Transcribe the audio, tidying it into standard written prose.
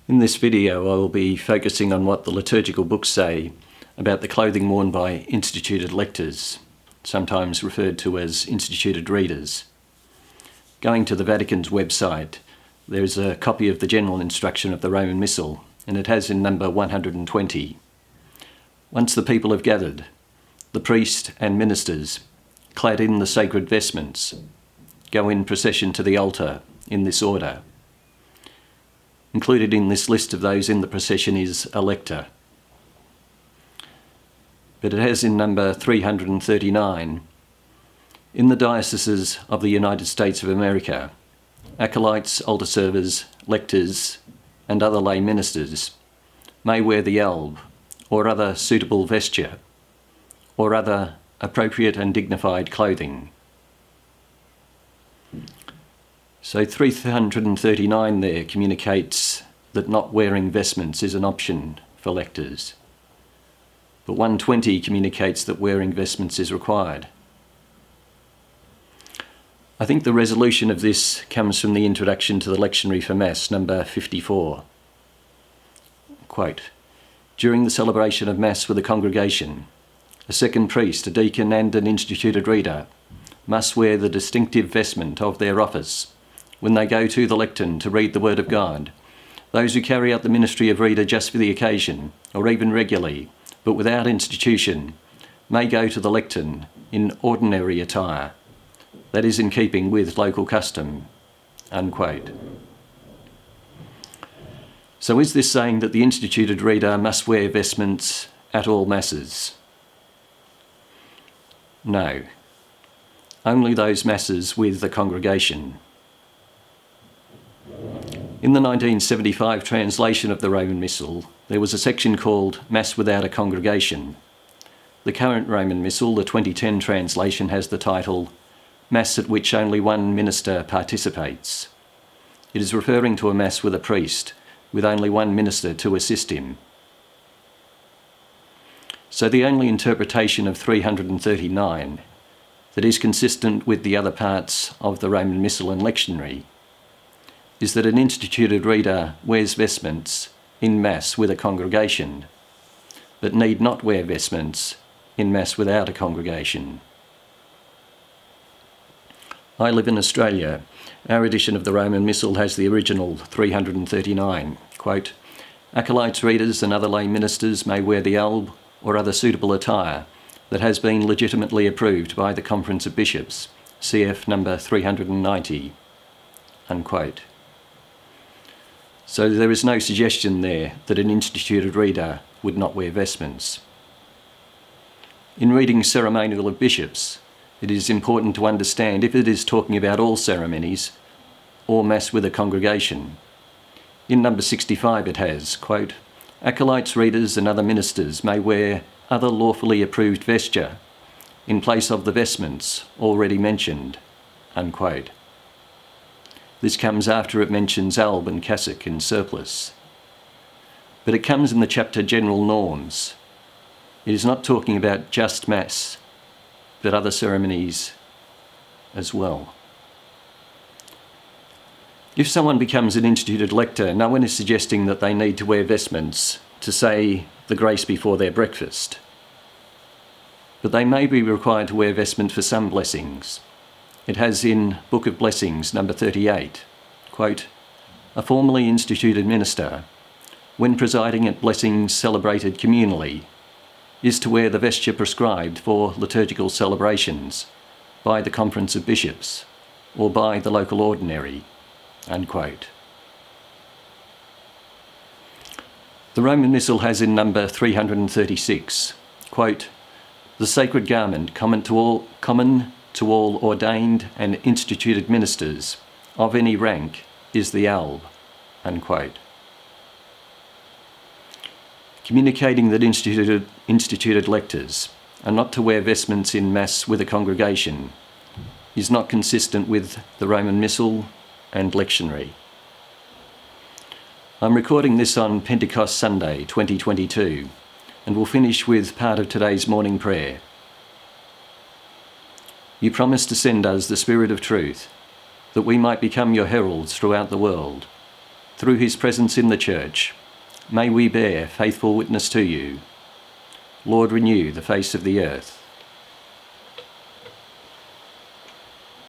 In this video, I will be focusing on what the liturgical books say about the clothing worn by instituted lectors, sometimes referred to as instituted readers. Going to the Vatican's website, there is a copy of the general instruction of the Roman Missal, and it has in number 120. Once the people have gathered, the priest and ministers, clad in the sacred vestments, go in procession to the altar in this order. Included in this list of those in the procession is a lector. But it has in number 339. In the dioceses of the United States of America, acolytes, altar servers, lectors, and other lay ministers may wear the alb or other suitable vesture or other appropriate and dignified clothing. So 339 there communicates that not wearing vestments is an option for lectors. But 120 communicates that wearing vestments is required. I think the resolution of this comes from the introduction to the lectionary for Mass, number 54. Quote, "During the celebration of Mass with a congregation, a second priest, a deacon and an instituted reader must wear the distinctive vestment of their office when they go to the lectern to read the Word of God. Those who carry out the ministry of reader just for the occasion, or even regularly, but without institution, may go to the lectern in ordinary attire, that is in keeping with local custom." Unquote. So is this saying that the instituted reader must wear vestments at all Masses? No. Only those Masses with the congregation. In the 1975 translation of the Roman Missal, there was a section called Mass Without a Congregation. The current Roman Missal, the 2010 translation, has the title Mass at which only one minister participates. It is referring to a Mass with a priest, with only one minister to assist him. So the only interpretation of 339 that is consistent with the other parts of the Roman Missal and lectionary is that an instituted reader wears vestments in Mass with a congregation, but need not wear vestments in Mass without a congregation. I live in Australia. Our edition of the Roman Missal has the original 339. Quote, "Acolytes, readers and other lay ministers may wear the alb or other suitable attire that has been legitimately approved by the Conference of Bishops, cf. number 390. Unquote. So there is no suggestion there that an instituted reader would not wear vestments. In reading Ceremonial of Bishops, it is important to understand if it is talking about all ceremonies or Mass with a congregation. In number 65 it has, quote, "Acolytes, readers and other ministers may wear other lawfully approved vesture in place of the vestments already mentioned." Unquote. This comes after it mentions alb and cassock and surplice. But it comes in the chapter General Norms. It is not talking about just Mass, but other ceremonies as well. If someone becomes an instituted lector, no one is suggesting that they need to wear vestments to say the grace before their breakfast. But they may be required to wear vestment for some blessings. It has in Book of Blessings, number 38, quote, "A formally instituted minister, when presiding at blessings celebrated communally, is to wear the vesture prescribed for liturgical celebrations by the Conference of Bishops or by the local ordinary." Unquote. The Roman Missal has in number 336, quote, "The sacred garment common to all ordained and instituted ministers of any rank is the alb." Unquote. Communicating that instituted lectors are not to wear vestments in Mass with a congregation is not consistent with the Roman Missal and lectionary. I'm recording this on Pentecost Sunday 2022 and will finish with part of today's morning prayer. You promised to send us the Spirit of truth, that we might become your heralds throughout the world. through his presence in the church, may we bear faithful witness to you. Lord, renew the face of the earth.